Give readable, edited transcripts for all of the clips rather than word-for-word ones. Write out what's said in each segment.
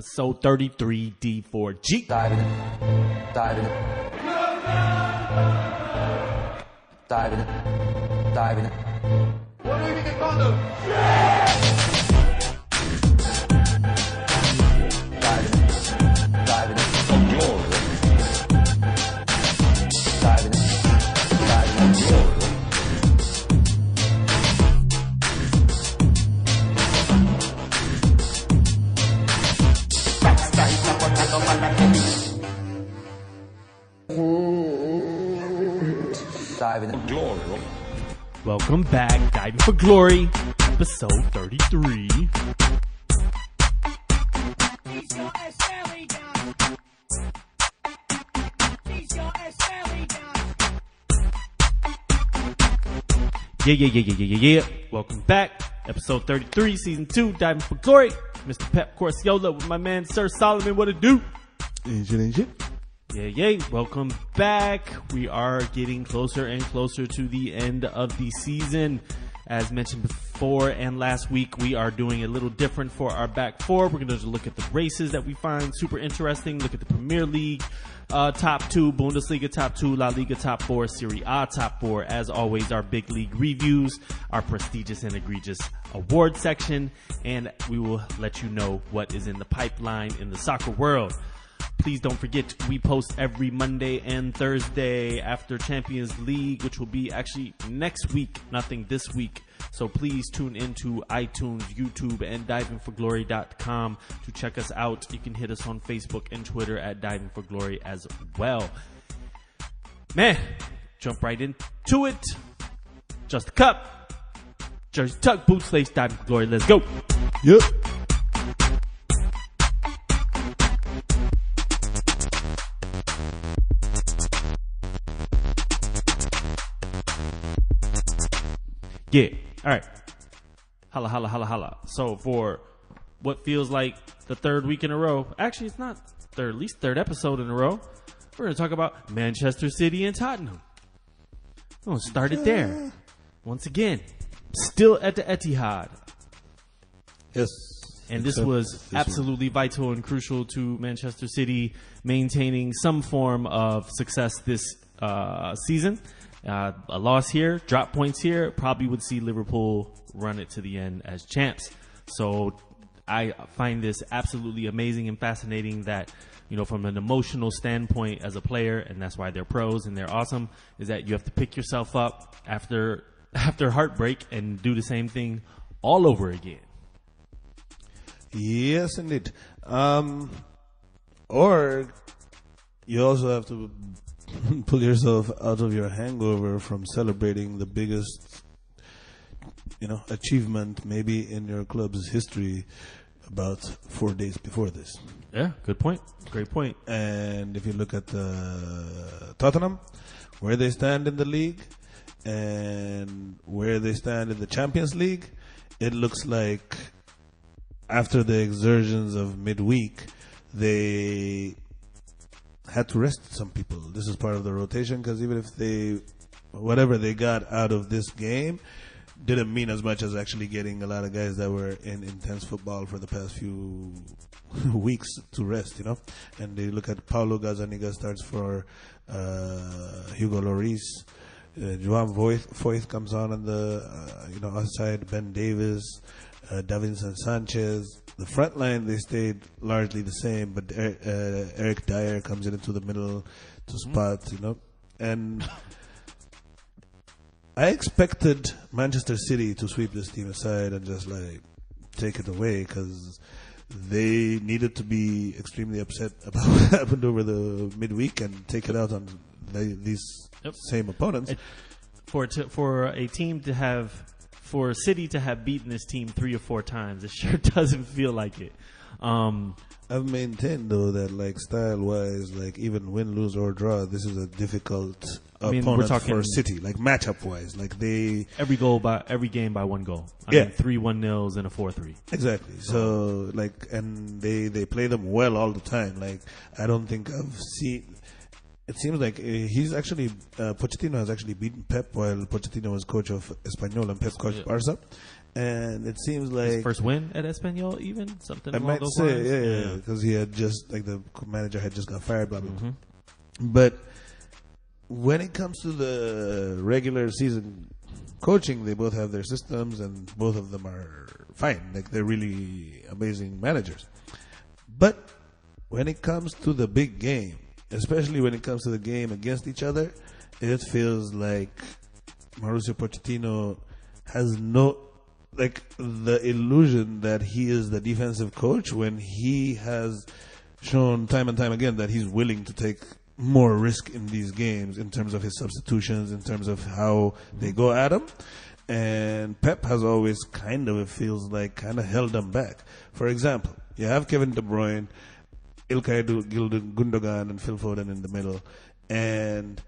episode 33 D4G. Diving in. Diving in. Diving in. Diving in. What do you think it's called? Diving in. Diving in. Glory. Diving in. Diving in. Glory. Diving in. Glory. Welcome back, Diving for Glory, episode 33. Yeah. Welcome back, episode 33, season 2, Diving for Glory. Mr. Pep Corsiola with my man Sir Solomon. What it do? Ain't shit. Yeah. Welcome back. We are getting closer and closer to the end of the season. As mentioned before and last week, we are doing a little different for our back four. We're going to look at the races that we find super interesting, look at the Premier League top 2, Bundesliga top 2, La Liga top 4, Serie A top 4. As always, our big league reviews, our prestigious and egregious award section, and we will let you know what is in the pipeline in the soccer world. Please don't forget, we post every Monday and Thursday after Champions League, which will be actually next week, nothing this week. So please tune into iTunes, YouTube, and divingforglory.com to check us out. You can hit us on Facebook and Twitter at Diving for Glory as well. Man, jump right into it. Just a cup. Jersey tuck, boots lace, Diving for Glory. Let's go. Yep. Yeah. All right. Holla. So for what feels like the third week in a row, actually it's not third, at least third episode in a row, we're going to talk about Manchester City and Tottenham. We're going to start it there. Once again, still at the Etihad. Yes. And this was absolutely vital and crucial to Manchester City maintaining some form of success this season. A loss here, drop points here, probably would see Liverpool run it to the end as champs. So I find this absolutely amazing and fascinating that, you know, from an emotional standpoint as a player, and that's why they're pros and they're awesome, is that you have to pick yourself up after heartbreak and do the same thing all over again. Yes, indeed. Or you also have to pull yourself out of your hangover from celebrating the biggest, achievement maybe in your club's history about 4 days before this. Yeah, good point. Great point. And if you look at Tottenham, where they stand in the league and where they stand in the Champions League, it looks like after the exertions of midweek, they had to rest some people. This is part of the rotation, because even if whatever they got out of this game didn't mean as much as actually getting a lot of guys that were in intense football for the past few weeks to rest, And they look at Paulo Gazzaniga starts for Hugo Lloris. João Foyth comes on the outside. Ben Davis, Davinson Sanchez. The front line, they stayed largely the same, but Eric Dyer comes into the middle to spot, And I expected Manchester City to sweep this team aside and just take it away, because they needed to be extremely upset about what happened over the midweek and take it out on these same opponents. For a team to have. For City to have beaten this team 3 or 4 times, it sure doesn't feel like it. I've maintained, though, that style-wise, even win, lose, or draw, this is a difficult opponent for City. Matchup-wise, every game by 1 goal. I mean, 3-1-0s and a 4-3. Exactly. So and they play them well all the time. I don't think I've seen. it seems like he's actually Pochettino has actually beaten Pep while Pochettino was coach of Espanyol and Pep coached Barca, and it seems like His first win at Espanyol, even something. I along might those say, lines? because he had just like the manager had just got fired, blah blah. Blah. But when it comes to the regular season coaching, they both have their systems, and both of them are fine. Like they're really amazing managers. But when it comes to the big game, especially when it comes to the game against each other, it feels like Mauricio Pochettino has no, like, the illusion that he is the defensive coach when he has shown time and time again that he's willing to take more risk in these games in terms of his substitutions, in terms of how they go at him. And Pep has always kind of, it feels like, kind of held them back. For example, you have Kevin De Bruyne, Ilkay Gundogan, and Phil Foden in the middle, and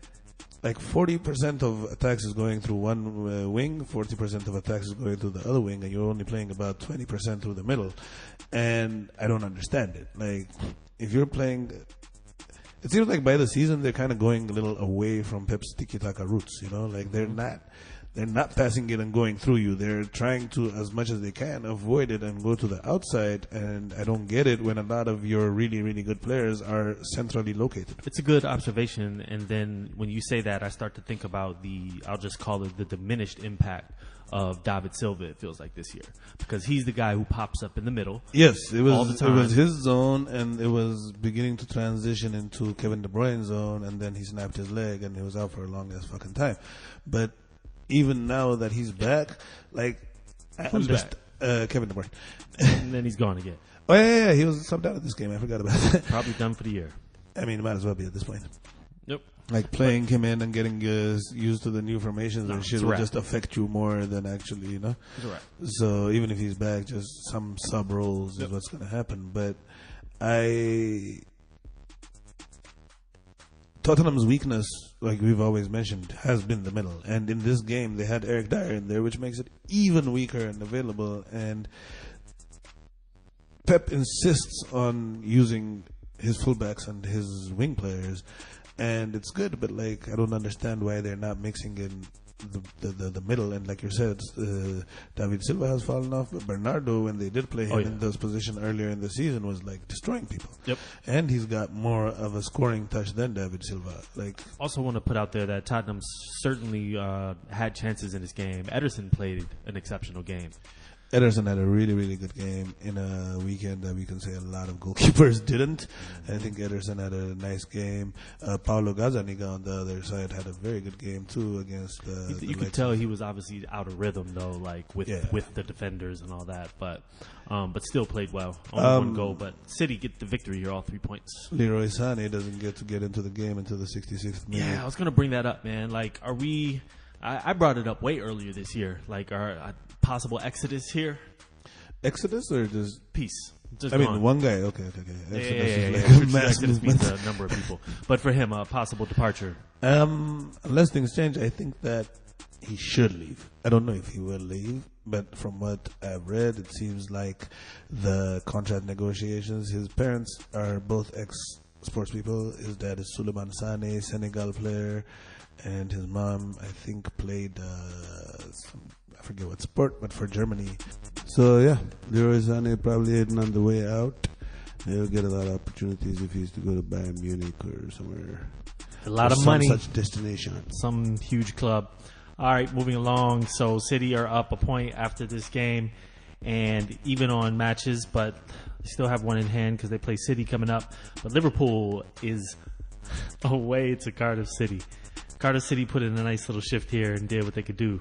like 40% of attacks is going through one wing, 40% of attacks is going through the other wing, and you're only playing about 20% through the middle. And I don't understand it. Like, if you're playing, it seems like by the season they're kind of going a little away from Pep's tiki-taka roots, you know? Like, they're not passing it and going through you. They're trying to, as much as they can, avoid it and go to the outside. And I don't get it when a lot of your really, really good players are centrally located. It's a good observation. And then when you say that, I start to think about I'll just call it the diminished impact of David Silva, it feels like, this year. Because he's the guy who pops up in the middle. Yes, it was, all the time. It was his zone, and it was beginning to transition into Kevin De Bruyne's zone, and then he snapped his leg, and he was out for a long ass fucking time. But even now that he's back, like, Who's back? Kevin De Bruyne. And then he's gone again. Oh yeah, he was subbed out at this game. I forgot about that. Probably done for the year. I mean, it might as well be at this point. Yep. Like, playing him in and getting used to the new formations and shit will just affect you more than actually, you know. It's all right. So even if he's back, just some sub roles is what's going to happen. But Tottenham's weakness, like we've always mentioned, has been the middle. And in this game, they had Eric Dyer in there, which makes it even weaker and available. And Pep insists on using his fullbacks and his wing players. And it's good, but like, I don't understand why they're not mixing in the middle. And like you said, David Silva has fallen off, but Bernardo, when they did play him in those positions earlier in the season, was like destroying people. Yep. And he's got more of a scoring touch than David Silva. Like, also want to put out there that Tottenham certainly had chances in this game. Ederson played an exceptional game. Ederson had a really, really good game in a weekend that we can say a lot of goalkeepers didn't. I think Ederson had a nice game. Paulo Gazzaniga on the other side had a very good game too against. You could tell he was obviously out of rhythm though, like with the defenders and all that, but still played well. Only one goal, but City get the victory here, all 3 points. Leroy Sané doesn't get to get into the game until the 66th minute. Yeah, I was gonna bring that up, man. Like, are we? I brought it up way earlier this year. Like, our possible exodus here. Exodus or just peace? Just I gone. mean, one guy. Okay. Exodus means a number of people, but for him, a possible departure. Unless things change, I think that he should leave. I don't know if he will leave, but from what I've read, it seems like the contract negotiations. His parents are both ex-sports people. His dad is Souleymane Sané, Senegal player. And his mom, I think, played I forget what sport, but for Germany. So yeah, Leroy Sané probably heading on the way out. He'll get a lot of opportunities if he's to go to Bayern Munich or somewhere. A lot of money. Some such destination. Some huge club. All right, moving along. So City are up a point after this game, and even on matches, but they still have one in hand because they play City coming up. But Liverpool is away to Cardiff City. Cardiff City put in a nice little shift here and did what they could do.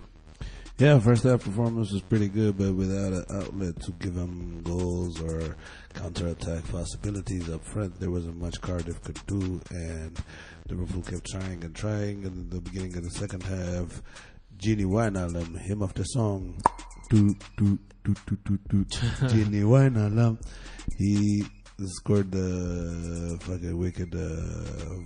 Yeah, first half performance was pretty good, but without an outlet to give them goals or counter-attack possibilities up front, there wasn't much Cardiff could do, and Liverpool kept trying. And in the beginning of the second half, Genie Wijnaldum, him of the song, Genie Wijnaldum, he scored the fucking wicked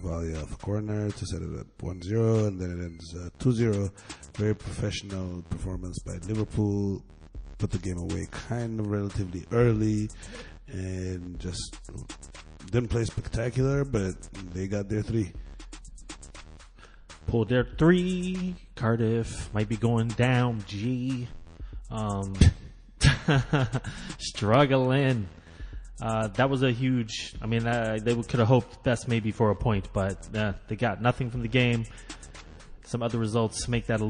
volley off a corner to set it at 1-0, and then it ends 2-0. Very professional performance by Liverpool. Put the game away kind of relatively early, and just didn't play spectacular, but they got their 3. pulled their 3. Cardiff might be going down. Struggling. That was a huge. I mean, they could have hoped best maybe for a point, but they got nothing from the game. Some other results make that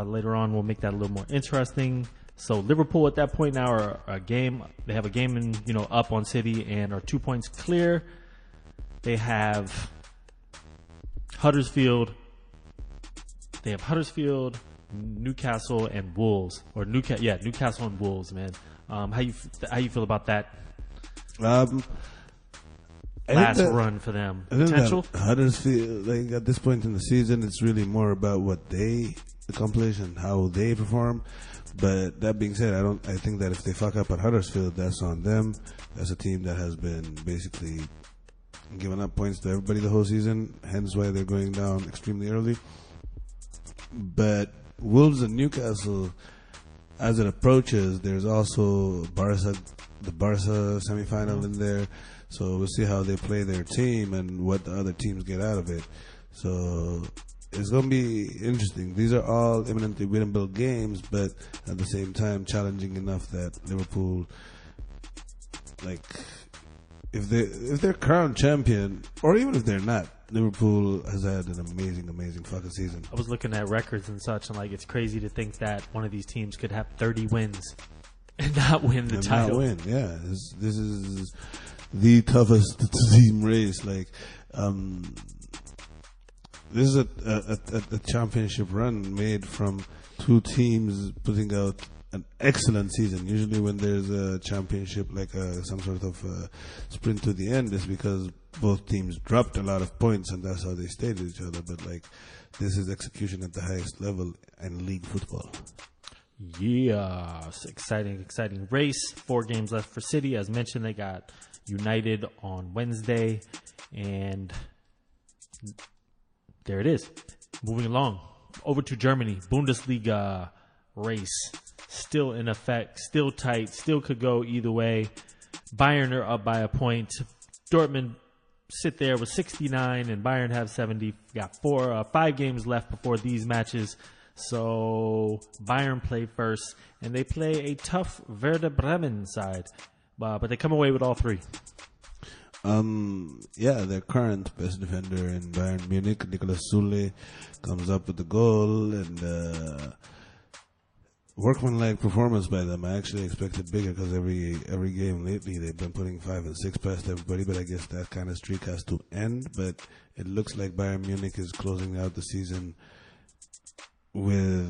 later on will make that a little more interesting. So Liverpool at that point now are a game. They have a game up on City and are 2 points clear. They have Huddersfield. Newcastle and Wolves, or Newcastle and Wolves. Man, how you feel about that? Last run for them. Potential? Huddersfield, like at this point in the season, it's really more about what they accomplish and how they perform. But that being said, I think that if they fuck up at Huddersfield, that's on them. That's a team that has been basically giving up points to everybody the whole season, hence why they're going down extremely early. But Wolves and Newcastle, as it approaches, there's also the Barca semi-final in there. So we'll see how they play their team and what the other teams get out of it. So it's going to be interesting. These are all eminently winnable games, but at the same time challenging enough that Liverpool, like, if they're crowned champion, or even if they're not, Liverpool has had an amazing fucking season. I was looking at records and such, and it's crazy to think that one of these teams could have 30 wins and not win the title. Not win, yeah. This is the toughest team race. Like, this is a championship run made from two teams putting out an excellent season. Usually when there's a championship, like some sort of sprint to the end, is because both teams dropped a lot of points and that's how they stayed with each other. But this is execution at the highest level in league football. Yeah, it's exciting race. 4 games left for City. As mentioned, they got United on Wednesday, and there it is. Moving along over to Germany, Bundesliga race. Still in effect, still tight, still could go either way. Bayern are up by a point. Dortmund sit there with 69 and Bayern have 70. Got 5 games left before these matches. So Bayern play first and they play a tough Werder Bremen side. But they come away with all 3. Their current best defender in Bayern Munich, Nicolas Süle, comes up with the goal, and workmanlike performance by them. I actually expected bigger because every game lately they've been putting 5 and 6 past everybody, but I guess that kind of streak has to end. But it looks like Bayern Munich is closing out the season with,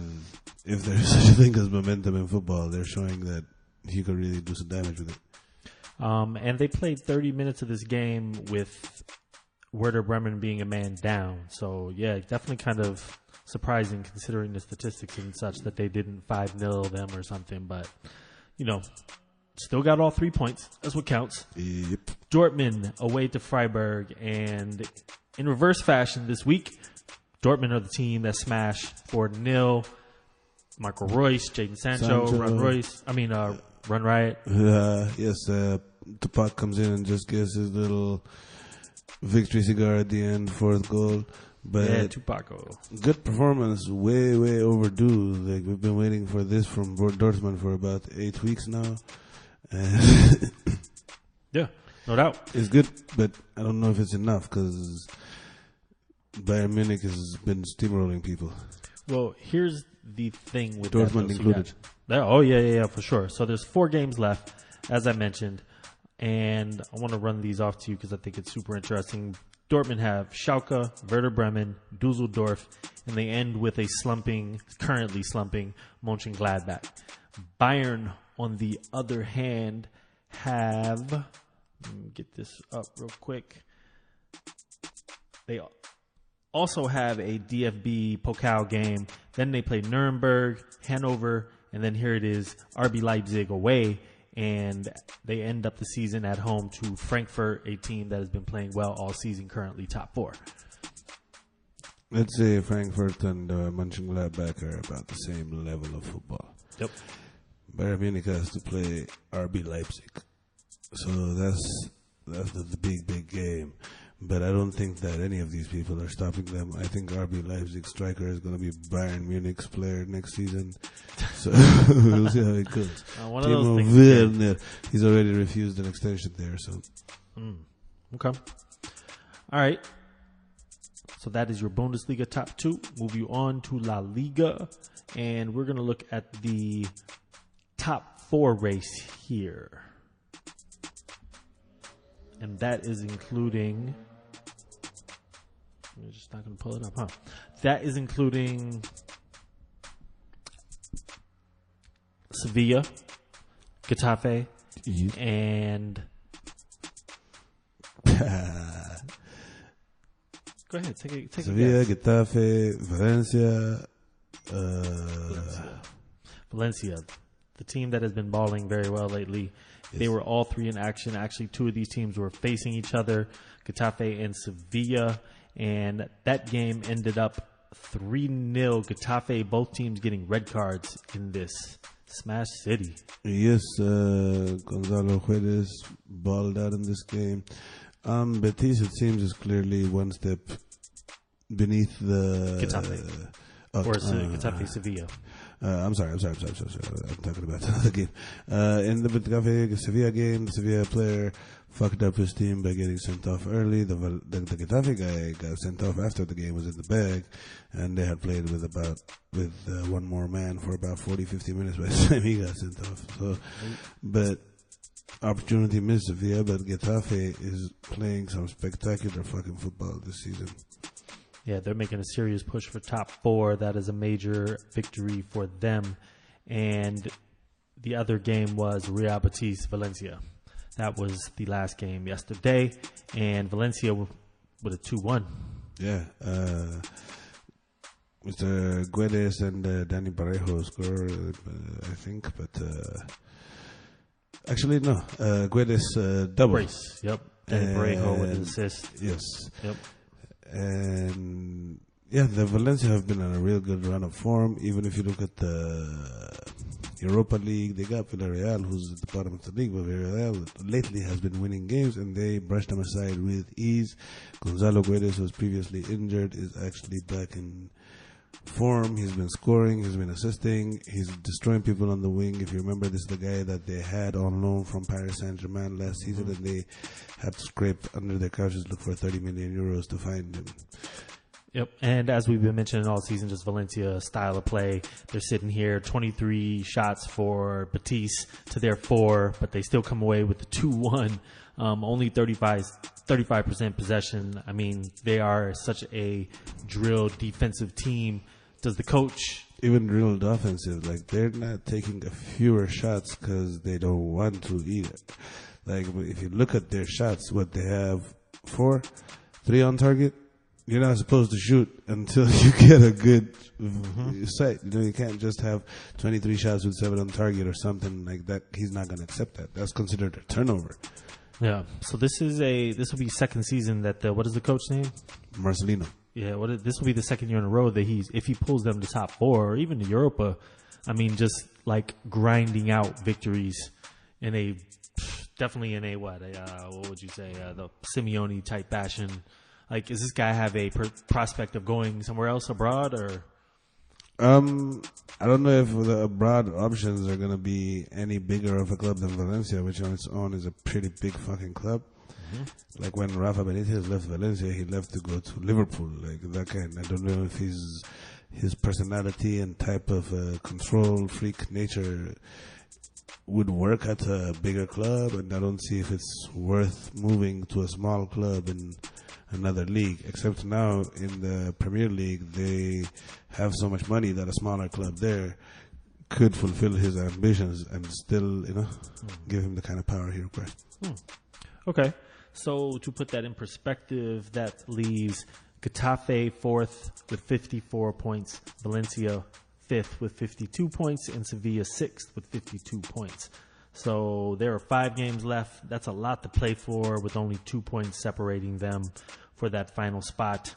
if there's such a thing as momentum in football, they're showing that he could really do some damage with it. And they played 30 minutes of this game with Werder Bremen being a man down. So, yeah, definitely kind of surprising considering the statistics and such that they didn't 5-0 them or something. But, still got all 3 points. That's what counts. Yep. Dortmund away to Freiburg. And in reverse fashion this week, Dortmund are the team that smashed 4-0. Marco Reus, Jadon Sancho, Run Riot. Yes, Tupac comes in and just gives his little victory cigar at the end, 4th goal. But yeah, Tupaco. Good performance, way overdue. Like, we've been waiting for this from Dortmund for about 8 weeks now. And yeah, no doubt. It's good, but I don't know if it's enough because Bayern Munich has been steamrolling people. Well, here's the thing with Dortmund that, included. Yeah, for sure. So there's 4 games left, as I mentioned, and I want to run these off to you because I think it's super interesting. Dortmund have Schalke, Werder Bremen, Dusseldorf, and they end with a currently slumping Mönchengladbach. Bayern, on the other hand, have, let me get this up real quick. They also have a DFB Pokal game. Then they play Nuremberg, Hanover, and then here it is, RB Leipzig away. And they end up the season at home to Frankfurt, a team that has been playing well all season, currently top 4. Let's say Frankfurt and Mönchengladbach are about the same level of football. Yep. Bayern Munich has to play RB Leipzig. So that's the big game. But I don't think that any of these people are stopping them. I think RB Leipzig striker is going to be Bayern Munich's player next season. So we'll see how it goes. One of those things. Werner, he's already refused an extension there. So Okay. All right. So that is your Bundesliga top 2. Move you on to La Liga. And we're going to look at the top 4 race here. And that is including... I'm just not going to pull it up, huh? That is including Sevilla, Getafe, and... Go ahead, take a Sevilla, guess. Getafe, Valencia. Valencia, the team that has been balling very well lately. Yes. They were all 3 in action. Actually, 2 of these teams were facing each other, Getafe and Sevilla. And that game ended up 3-0. Getafe, both teams getting red cards in this Smash City. Yes, Gonzalo Juarez balled out in this game. Betis, it seems, is clearly one step beneath the... Getafe. Getafe Sevilla. I'm sorry. I'm talking about another game. In the Getafe Sevilla game, the Sevilla player fucked up his team by getting sent off early. The Getafe guy got sent off after the game was in the bag, and they had played with one more man for about 40-50 minutes by the time he got sent off. So, but opportunity missed Sevilla, but Getafe is playing some spectacular fucking football this season. Yeah, they're making a serious push for top 4. That is a major victory for them. And the other game was Real Betis Valencia. That was the last game yesterday, and Valencia with a 2-1. Yeah, Mr. Guedes and Danny Parejo scored, I think, but actually no. Guedes double. Brace, yep. Danny Parejo with an assist. Yes. Yep. And yeah, the Valencia have been on a real good run of form. Even if you look at the Europa League, they got Villarreal, who's at the bottom of the league, but Villarreal lately has been winning games, and they brushed them aside with ease. Gonzalo Guedes, who was previously injured, is actually back in form. He's been scoring, he's been assisting, he's destroying people on the wing. If you remember, this is the guy that they had on loan from Paris Saint-Germain last season, and they had to scrape under their couches, look for 30 million euros to find him. Yep, and as we've been mentioning all season, just Valencia style of play. They're sitting here, 23 shots for Betis to their 4, but they still come away with the 2-1. Only 35% possession. I mean, they are such a drilled defensive team. Does the coach... Even drilled offensive, like they're not taking fewer shots because they don't want to either. Like if you look at their shots, what they have 3 on target. You're not supposed to shoot until you get a good sight. You know, you can't just have 23 shots with 7 on target or something like that. He's not going to accept that. That's considered a turnover. Yeah. So this will be second season that what is the coach name? Marcelino. Yeah. This will be the second year in a row that if he pulls them to top 4 or even to Europa, I mean, just like grinding out victories definitely in a what would you say, the Simeone type fashion. Like, does this guy have a prospect of going somewhere else abroad, or? I don't know if the abroad options are going to be any bigger of a club than Valencia, which on its own is a pretty big fucking club. Mm-hmm. Like when Rafa Benitez left Valencia, he left to go to Liverpool. Like that kind. I don't know if his personality and type of control freak nature would work at a bigger club, and I don't see if it's worth moving to a small club in another league, except now in the Premier League they have so much money that a smaller club there could fulfill his ambitions and still, give him the kind of power he requires. Okay, so to put that in perspective, that leaves Getafe 4th with 54 points, Valencia 5th with 52 points, and Sevilla 6th with 52 points. So there are 5 games left. That's a lot to play for, with only 2 points separating them for that final spot.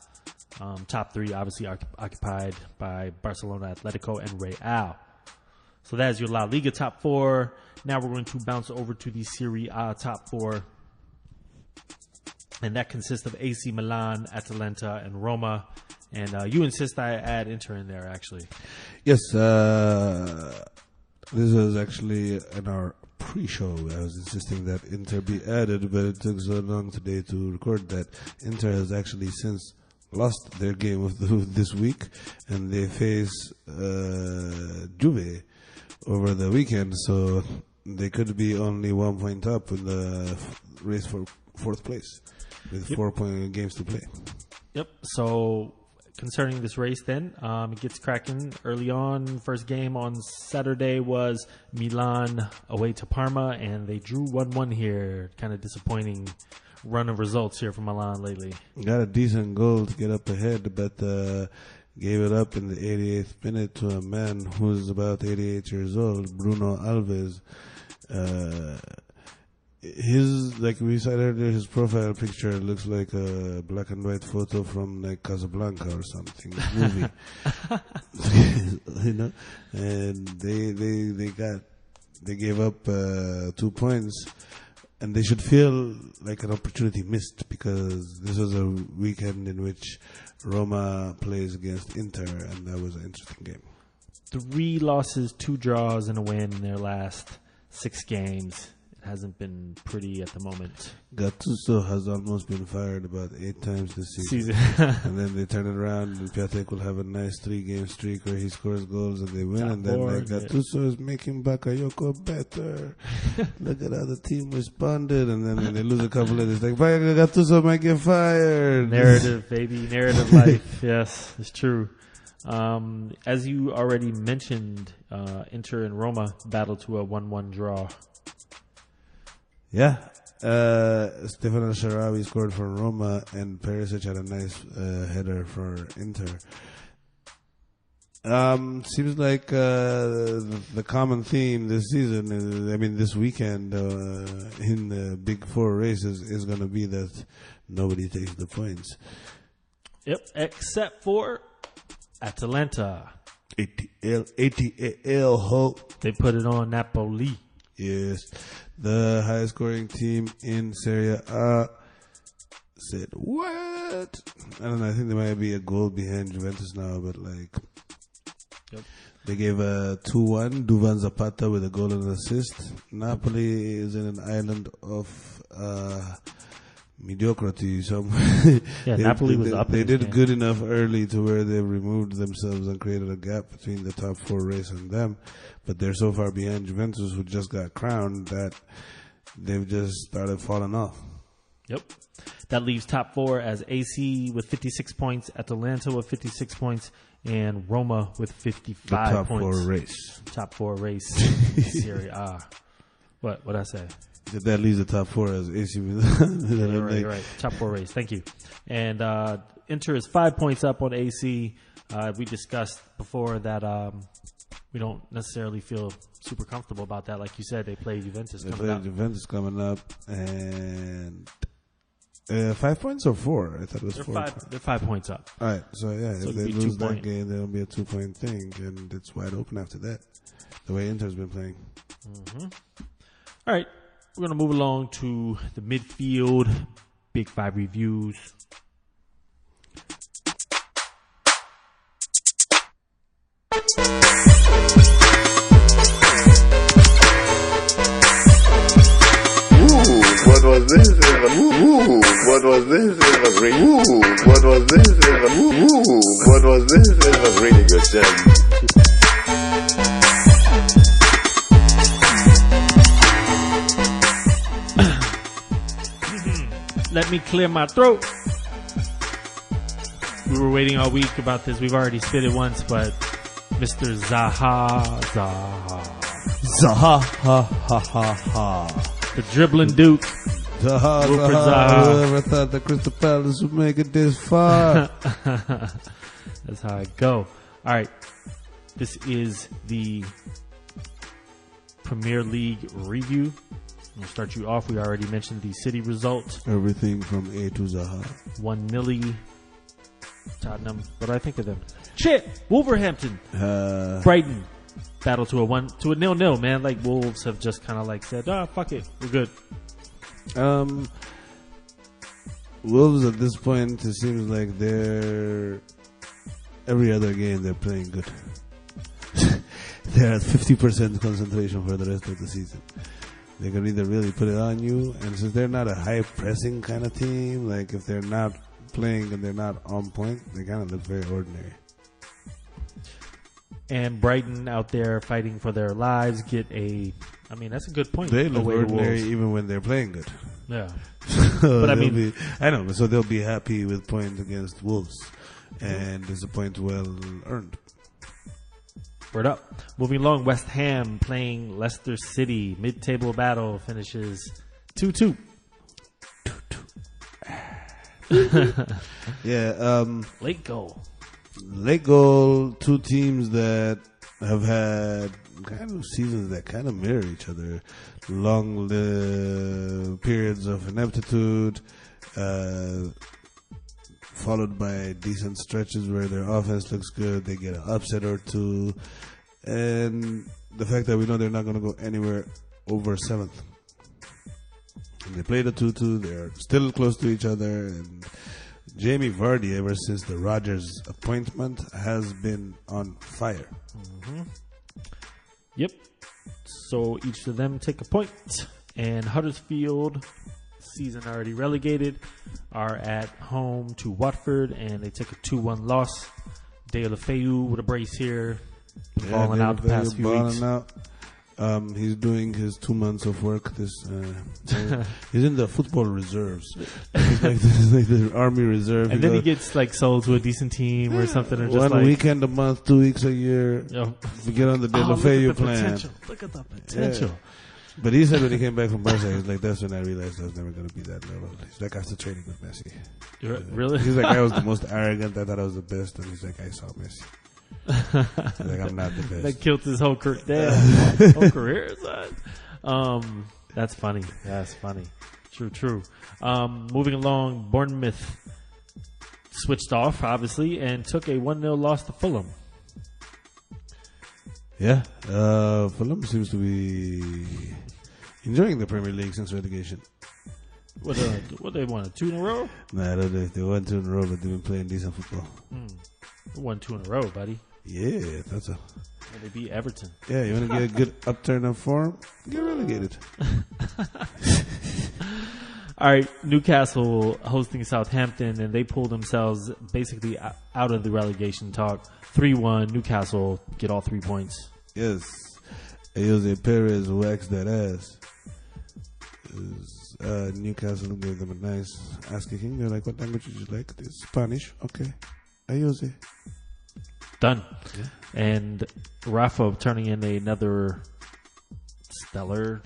Top 3 obviously occupied by Barcelona, Atletico, and Real. So that is your La Liga top 4. Now we're going to bounce over to the Serie A top 4. And that consists of AC Milan, Atalanta, and Roma. And you insist I add Inter in there, actually. Yes, this was actually in our pre-show. I was insisting that Inter be added, but it took so long today to record that Inter has actually since lost their game of this week, and they face Juve over the weekend, so they could be only 1 point up in the race for fourth place with 4 games to play. Yep. So concerning this race then, it gets cracking early on. First game on Saturday was Milan away to Parma, and they drew 1-1 here. Kind of disappointing run of results here from Milan lately. Got a decent goal to get up ahead, but gave it up in the 88th minute to a man who's about 88 years old, Bruno Alves. Like we said earlier, his profile picture looks like a black and white photo from like Casablanca or something movie. You know, and they gave up 2 points, and they should feel like an opportunity missed, because this was a weekend in which Roma plays against Inter, and that was an interesting game. 3 losses, 2 draws, and a win in their last 6 games. Hasn't been pretty at the moment. Gattuso has almost been fired about 8 times this season. And then they turn it around, and Piatek will have a nice 3-game streak where he scores goals and they win. Top and then board, Gattuso is making Bakayoko better. Look at how the team responded. And then when they lose a couple of, it's like, Gattuso might get fired. Narrative, baby. Narrative life. Yes, it's true. As you already mentioned, Inter and Roma battled to a 1-1 draw. Yeah, Stefano Sharawi scored for Roma, and Perisic had a nice header for Inter. Seems like the common theme this season, this weekend in the Big Four races is going to be that nobody takes the points. Yep, except for Atalanta. ATL, hope. They put it on Napoli. Yes, the highest scoring team in Serie A said, what? I don't know, I think there might be a goal behind Juventus now, but they gave a 2-1, Duvan Zapata with a goal and an assist. Napoli is in an island of mediocrity somewhere. Yeah, Napoli was up. They did good enough early to where they removed themselves and created a gap between the top 4 race and them. But they're so far behind Juventus, who just got crowned, that they've just started falling off. Yep. That leaves top 4 as AC with 56 points, Atalanta with 56 points, and Roma with 55 top points. 4 race. Top 4 race. Serie A. What'd I say? That leaves the top 4 as AC Milan. You're right. Top 4 race. Thank you. And Inter is 5 points up on AC. We discussed before that we don't necessarily feel super comfortable about that. Like you said, they play Juventus coming up, and 5 points or 4? I thought it was 4. They're 5 points up. All right, so if they lose that game, there'll be a 2-point thing, and it's wide open after that. The way Inter's been playing. Mm-hmm. All right, we're gonna move along to the midfield. Big 5 reviews. What was this? What was this? It was really. What was this? What was this? It was really good. Let me clear my throat. We were waiting all week about this. We've already spit it once, but Mr. Zaha. The dribbling Duke. Zaha. Whoever thought that Crystal Palace would make it this far? That's how I go. All right. This is the Premier League review. We'll start you off. We already mentioned the City result. Everything from A to Zaha. 1-0. Tottenham. What do I think of them? Shit! Wolverhampton. Brighton. Battle to a 0-0, man. Like, Wolves have just kind of like said, fuck it. We're good. Wolves at this point, it seems like every other game they're playing good. They're at 50% concentration for the rest of the season. They can either really put it on you, and since they're not a high pressing kind of team, like if they're not playing and they're not on point, they kind of look very ordinary. And Brighton out there fighting for their lives that's a good point. They look away to ordinary Wolves. even when they're playing good. Yeah. But I mean- I know, so they'll be happy with points against Wolves, and it's a point well earned. Word up. Moving along, West Ham playing Leicester City. Mid-table battle finishes 2-2. Yeah, Late goal. late goal, two teams that have had kind of seasons that kind of mirror each other. Long periods of ineptitude, followed by decent stretches where their offense looks good. They get an upset or two. And the fact that we know they're not going to go anywhere over 7th. And they played a 2-2. They're still close to each other. And Jamie Vardy, ever since the Rodgers appointment, has been on fire. Yep. So each of them take a point. And Huddersfield, season already relegated, are at home to Watford, and they took a 2-1 loss. Deulofeu with a brace here. Balling out the past few weeks. Out. He's doing his 2 months of work. He's in the football reserves. He's like the army reserve. And then he gets sold to a decent team or something. Or just one weekend a month, 2 weeks a year. We get on the Deulofeu plan. Look at the potential. Yeah. But he said when he came back from Barca, he's like, that's when I realized I was never going to be that level. He's like, after training with Messi. Really? He's like, I was the most arrogant. I thought I was the best. And he's like, I saw Messi. He's like, I'm not the best. That killed his whole career. Damn, whole career, son. That's funny. That's funny. True. Moving along, Bournemouth switched off, obviously, and took a 1-0 loss to Fulham. Yeah, Fulham seems to be enjoying the Premier League since relegation. What they won? 2 in a row? Nah, I don't know if they won 2 in a row, but they've been playing decent football. They won 2 in a row, buddy. Yeah, that's a. Well, they beat Everton. Yeah, you want to get a good upturn of form? Get relegated. All right, Newcastle hosting Southampton, and they pulled themselves basically out of the relegation talk. 3-1, Newcastle get all 3 points. Yes, Jose Perez waxed that ass. Newcastle gave them a nice ass kicking. They're like, what language would you like? It's Spanish. Okay. Jose. Done. Yeah. And Rafa turning in another stellar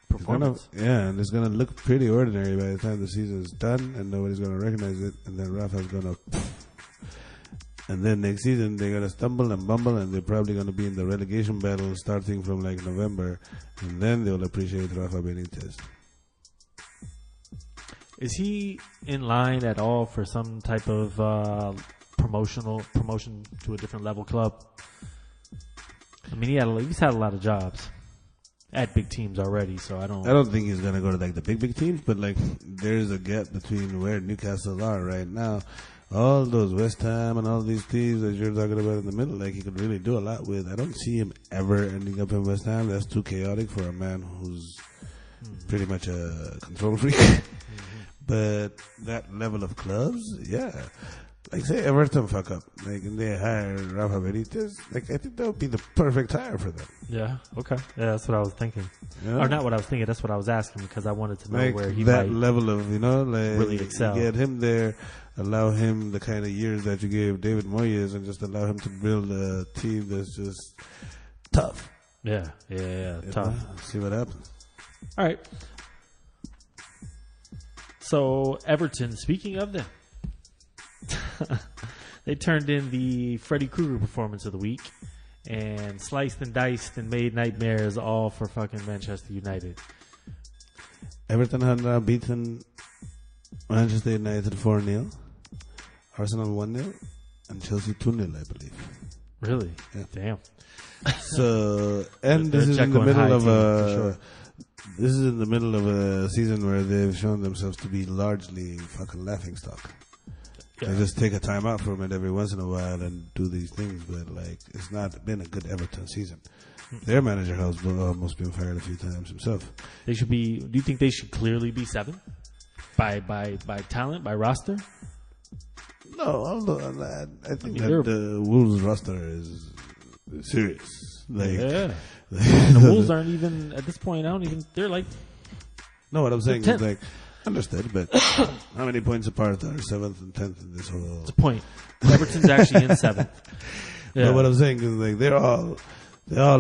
performance. And it's going to look pretty ordinary by the time the season is done, and nobody's going to recognize it, and then Rafa's going to... And then next season, they're going to stumble and bumble, and they're probably going to be in the relegation battle starting from November, and then they'll appreciate Rafa Benitez. Is he in line at all for some type of promotion to a different level club? I mean, he's had a lot of jobs at big teams already, so I don't think he's going to go to the big teams, but there's a gap between where Newcastle are right now. All those West Ham and all these teams that you're talking about in the middle, he could really do a lot with. I don't see him ever ending up in West Ham. That's too chaotic for a man who's pretty much a control freak. But that level of clubs, yeah. Say Everton fuck up, and they hire Rafa Benitez. I think that would be the perfect hire for them. Yeah. Okay. Yeah, that's what I was thinking. Yeah. Or not what I was thinking. That's what I was asking because I wanted to know where he that might level of really excel. You get him there, allow him the kind of years that you gave David Moyes, and just allow him to build a team that's just tough. Yeah. Tough. See what happens. All right. So Everton, speaking of them, they turned in the Freddy Krueger performance of the week and sliced and diced and made nightmares all for fucking Manchester United. Everton had beaten Manchester United 4-0, Arsenal 1-0, and Chelsea 2-0, I believe. Really? Yeah. Damn. So, and They're this is in the Jekyll and middle Hyde of team, for This is in the middle of a season where they've shown themselves to be largely fucking laughingstock. They just take a time out from it every once in a while and do these things, but like it's not been a good Everton season. Their manager has almost been fired a few times himself. They should be. Do you think they should clearly be 7 by talent, by roster? No, I think that the Wolves roster is serious. Like, yeah, and the Wolves aren't even at this point. I don't even. They're like. No, what I'm saying They're is like. Understood, but how many points apart are 7th and 10th in this whole? It's a point. Everton's actually in 7th. Yeah. But what I'm saying is like they all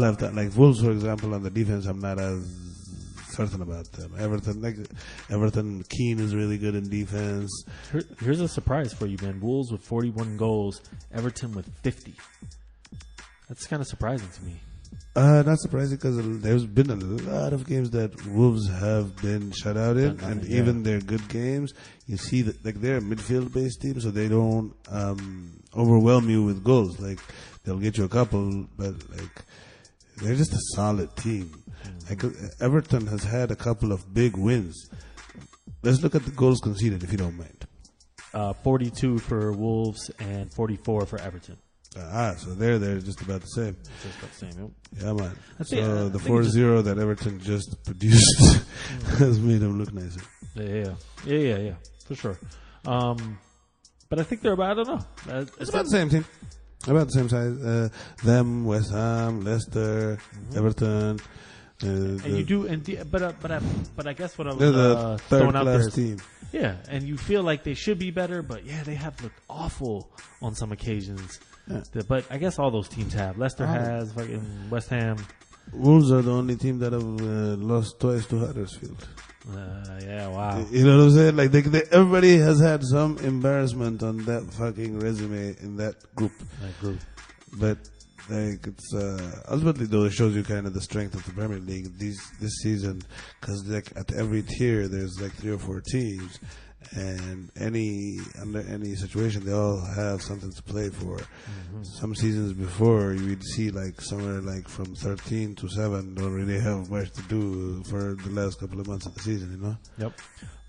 have that. Like Wolves, for example, on the defense, I'm not as certain about them. Everton, Keane is really good in defense. Here's a surprise for you, man. Wolves with 41 goals, Everton with 50. That's kind of surprising to me. Not surprising because there's been a lot of games that Wolves have been shut out in, and even their good games, you see that like they're a midfield-based team, so they don't overwhelm you with goals. Like they'll get you a couple, but like they're just a solid team. Like Everton has had a couple of big wins. Let's look at the goals conceded, if you don't mind. 42 for Wolves and 44 for Everton. So they're just about the same. Just about the same. Yep. Yeah, man. So the 4-0 that Everton just produced has made them look nicer. Yeah, for sure. But I think they're about, I don't know. It's about the same team. About the same size. Them, West Ham, Leicester, Everton. But I guess what I they're the was throwing out there is, team. Yeah, and you feel like they should be better, but yeah, they have looked awful on some occasions. Yeah. But I guess all those teams have. Leicester has, fucking West Ham. Wolves are the only team that have lost twice to Huddersfield. Yeah, wow. You know what I'm saying? Like everybody has had some embarrassment on that fucking resume in that group. But like it's ultimately though it shows you kind of the strength of the Premier League this season, because like at every tier there's like 3 or 4 teams, and under any situation they all have something to play for. Some seasons before you'd see like somewhere like from 13 to 7 don't really have much to do for the last couple of months of the season, you know. Yep.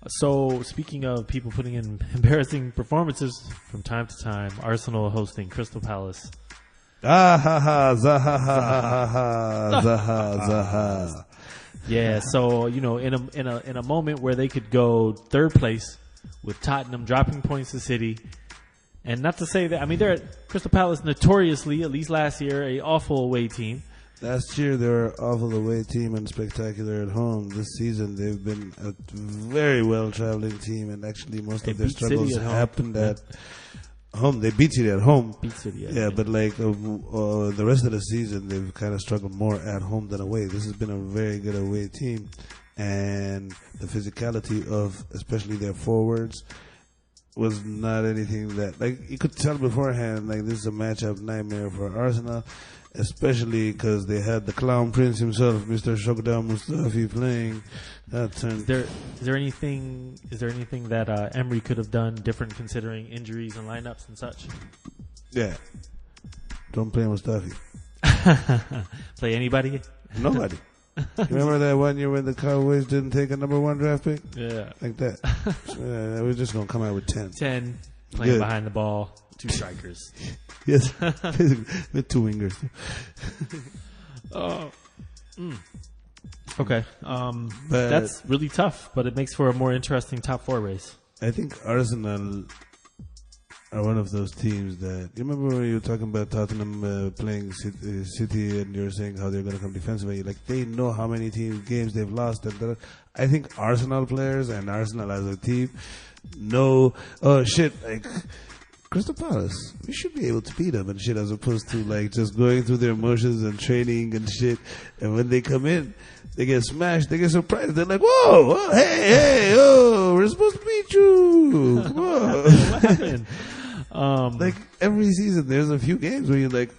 So speaking of people putting in embarrassing performances from time to time, Arsenal hosting Crystal Palace. Zaha. Yeah, so in a moment where they could go 3rd place with Tottenham dropping points to City, and not to say that they're at Crystal Palace notoriously, at least last year, a awful away team. Last year they were awful away team and spectacular at home. This season they've been a very well traveling team, and actually most of their struggles happened at home. They beat City at home. But like the rest of the season, they've kind of struggled more at home than away. This has been a very good away team, and the physicality of especially their forwards was not anything that like you could tell beforehand. Like this is a matchup nightmare for Arsenal, especially because they had the Clown Prince himself, Mr. Shokdan Mustafi, playing. That turned. Is there anything that Emery could have done different considering injuries and lineups and such? Yeah. Don't play Mustafi. Play anybody? Nobody. Remember that one year when the Cowboys didn't take a number 1 draft pick? Yeah. Like that. We're just going to come out with 10. 10, playing behind the ball, 2 strikers. Yes. With 2 wingers. Okay. That's really tough, but it makes for a more interesting top 4 race. I think Arsenal are one of those teams that... You remember when you were talking about Tottenham playing City and you were saying how they're going to come defensively? Like, they know how many games they've lost. And I think Arsenal players and Arsenal as a team know... Oh, shit, like... Crystal Palace, we should be able to beat them and shit, as opposed to like just going through their motions and training and shit. And when they come in, they get smashed, they get surprised. They're like, whoa, hey, we're supposed to beat you. Come on. What happened? Like every season, there's a few games where you're like,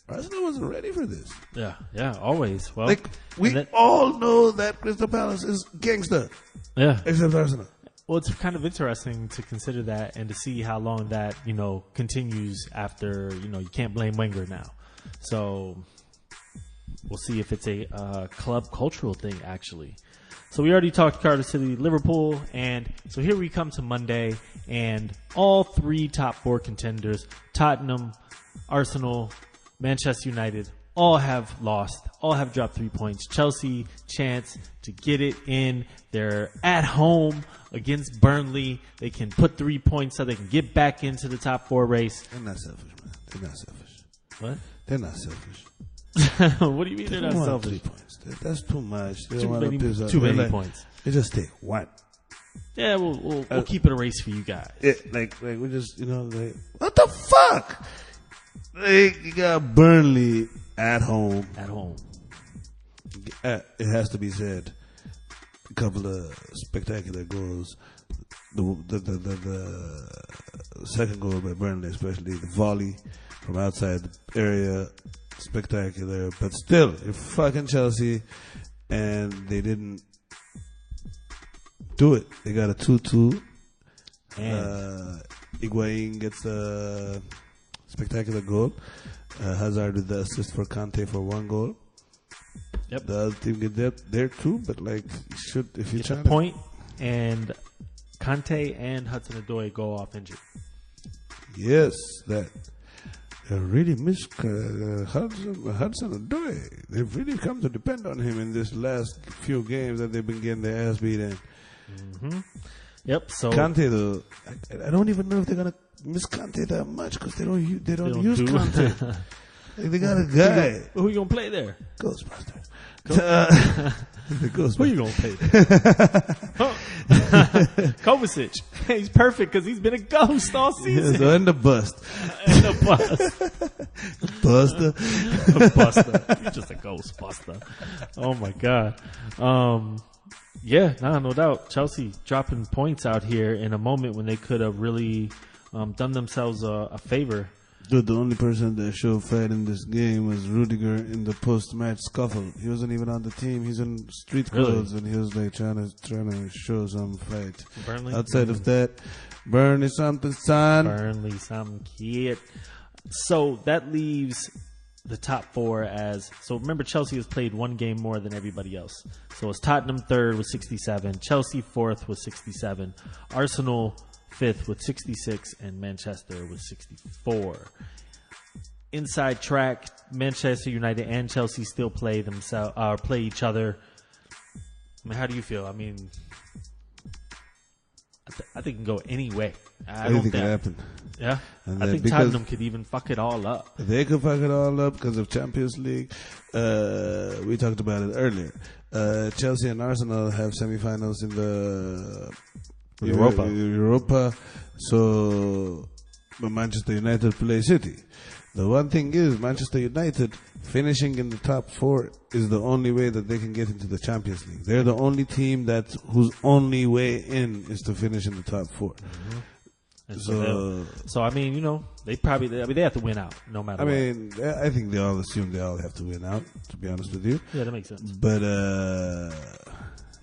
Arsenal wasn't ready for this. Yeah, always. Well, like we all know that Crystal Palace is gangster. Yeah, except Arsenal. Well, it's kind of interesting to consider that and to see how long that, continues after, you can't blame Wenger now. So, we'll see if it's a club cultural thing, actually. So we already talked Cardiff City, Liverpool, and so here we come to Monday, and all three top four contenders, Tottenham, Arsenal, Manchester United, all have lost, all have dropped 3 points. Chelsea, chance to get it in. They're at home against Burnley. They can put 3 points so they can get back into the top four race. They're not selfish, man. They're not selfish. What? They're not selfish. What do you mean they're not want selfish? 3 points. That's too much. They Too don't want many, to piss off. too They're many like, points. They just take one. Yeah, we'll keep it a race for you guys. Like we just, like, what the fuck? Like, you got Burnley at home. At home. It has to be said, a couple of spectacular goals. The second goal by Burnley, especially the volley from outside the area, spectacular. But still, you're fucking Chelsea, and they didn't do it. They got a 2-2. And Higuain gets a spectacular goal. Hazard with the assist for Kante for 1 goal. Yep. The other team get that there too, but like, if you get try the to point, and Kante and Hudson-Odoi go off injured. yes, that they really miss Hudson-Odoi. They've really come to depend on him in this last few games that they've been getting their ass beat in. Mm-hmm. Yep. So Kante though, I don't even know if they're gonna miss Kante that much because they don't use do. Kante. Like, they got a guy, Who you gonna play there? Ghostbuster. The Ghostbuster. Who you gonna play there? Kovacic. He's perfect because he's been a ghost all season. Yeah, so and the bust. And the Buster. Buster. He's just a ghost buster. Oh my god. Yeah, no doubt. Chelsea dropping points out here in a moment when they could have really done themselves a favor. Dude, the only person that showed fight in this game was Rudiger in the post-match scuffle. He wasn't even on the team. He's in street clothes, and he was like trying to show some fight. Burnley. Outside of that, Burnley something, son. Burnley, some kid. So that leaves the top four as, so remember Chelsea has played 1 game more than everybody else. So it's Tottenham third with 67, Chelsea fourth with 67, Arsenal fifth with 66, and Manchester with 64. Inside track, Manchester United and Chelsea still play each other. I mean, how do you feel? I mean, I think it can go any way. Anything could happen. Yeah, And I think Tottenham could even fuck it all up. They could fuck it all up because of Champions League. We talked about it earlier. Chelsea and Arsenal have semifinals in the Europa. So but Manchester United play City. The one thing is, Manchester United finishing in the top 4 is the only way that they can get into the Champions League. They're the only team whose only way in is to finish in the top 4. Mm-hmm. So I mean, they have to win out no matter. I mean, I think they all assume they all have to win out. To be honest with you, yeah, that makes sense. But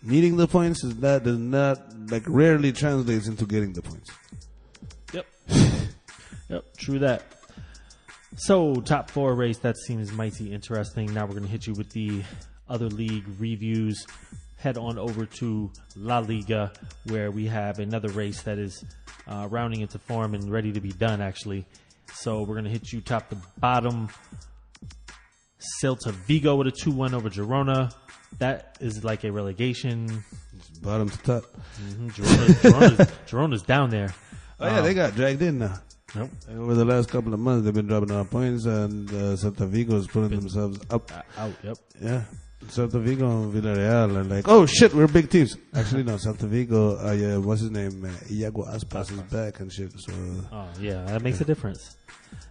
needing the points does not rarely translates into getting the points. Yep, true that. So, top 4 race, that seems mighty interesting. Now we're going to hit you with the other league reviews. Head on over to La Liga, where we have another race that is rounding into form and ready to be done, actually. So, we're going to hit you top to bottom. Celta Vigo with a 2-1 over Girona. That is like a relegation. Bottom to top. Mm-hmm. Girona's down there. Oh, yeah, they got dragged in now. Nope. Over the last couple of months, they've been dropping out points, and Celta Vigo is pulling themselves up. Out, yep. Yeah. Celta Vigo and Villarreal are like, oh shit, we're big teams. Actually, no, Celta Vigo, what's his name? Iago Aspas is back and shit. So. Oh, yeah, that makes a difference.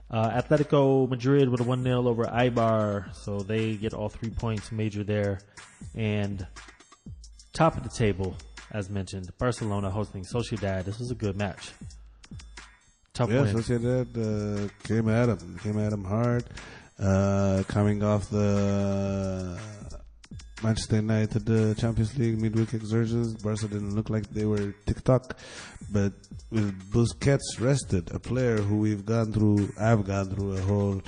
Atletico Madrid with a 1-0 over Eibar, so they get all 3 points major there. And top of the table, as mentioned, Barcelona hosting Sociedad. This was a good match. Tough win. Sociedad came at him hard. Coming off the Manchester United Champions League midweek exertions, Barca didn't look like they were tick-tock, but with Busquets rested, a player who I've gone through a whole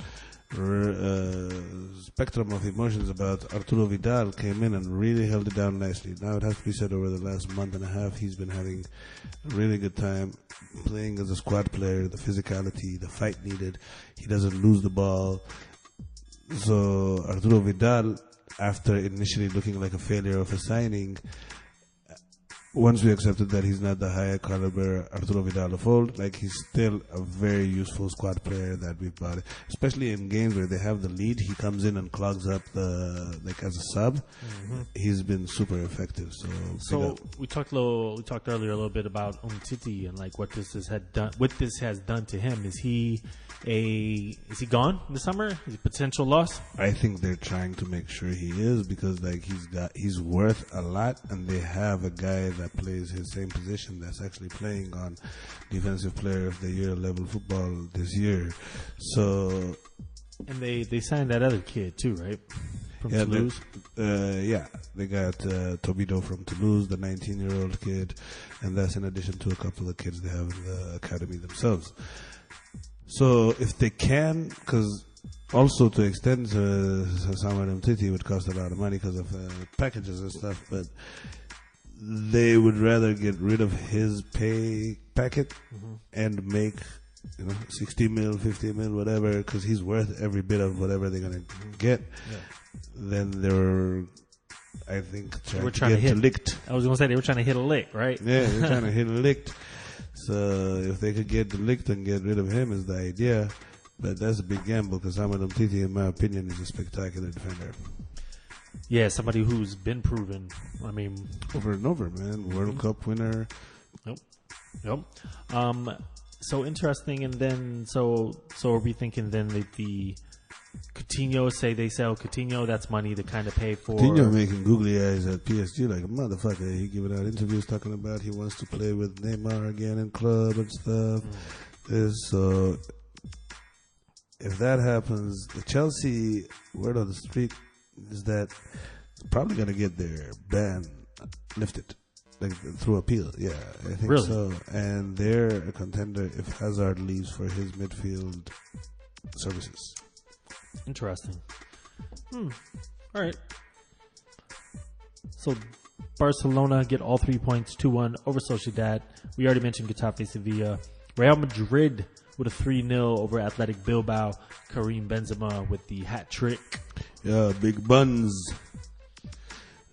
spectrum of emotions about Arturo Vidal came in and really held it down nicely. Now it has to be said, over the last month and a half, he's been having a really good time playing as a squad player. The physicality, the fight needed. He doesn't lose the ball. So Arturo Vidal, after initially looking like a failure of a signing, once we accepted that he's not the higher caliber Arturo Vidal of old, like, he's still a very useful squad player that we've bought. Especially in games where they have the lead, he comes in and clogs up the, like, as a sub. Mm-hmm. He's been super effective. So we talked earlier a little bit about Umtiti and like what this has done to him. Is he gone this summer? Is he a potential loss? I think they're trying to make sure he is, because like he's worth a lot, and they have a guy that plays his same position that's actually playing on Defensive Player of the Year level football this year. So, and they signed that other kid too, right? From Toulouse. They got Tobido from Toulouse, the 19-year-old kid, and that's in addition to a couple of kids they have in the academy themselves. So if they can, because also to extend Samuel Umtiti would cost a lot of money because of packages and stuff, but they would rather get rid of his pay packet and make 60 mil, 50 mil, whatever, because he's worth every bit of whatever they're going to get. Yeah. Then they were, I think, trying to get licked. I was going to say they were trying to hit a lick, right? Yeah, they're trying to hit a lick. So if they could get the licked and get rid of him is the idea. But that's a big gamble, because Samuel Umtiti, in my opinion, is a spectacular defender. Yeah, somebody who's been proven. I mean, over and over, man. World Cup winner. Yep. So interesting. And then, so are we thinking then that the Coutinho, say they sell Coutinho, that's money to kind of pay for. Coutinho making googly eyes at PSG like a motherfucker. He giving out interviews talking about he wants to play with Neymar again in club and stuff. So if that happens, the Chelsea word on the street is that it's probably going to get their ban lifted, like through appeal. Yeah, I think so. And they're a contender if Hazard leaves for his midfield services. Interesting. All right. So Barcelona get all 3 points, 2-1 over Sociedad. We already mentioned Getafe Sevilla. Real Madrid with a 3-0 over Athletic Bilbao. Karim Benzema with the hat trick. Yeah, big buns.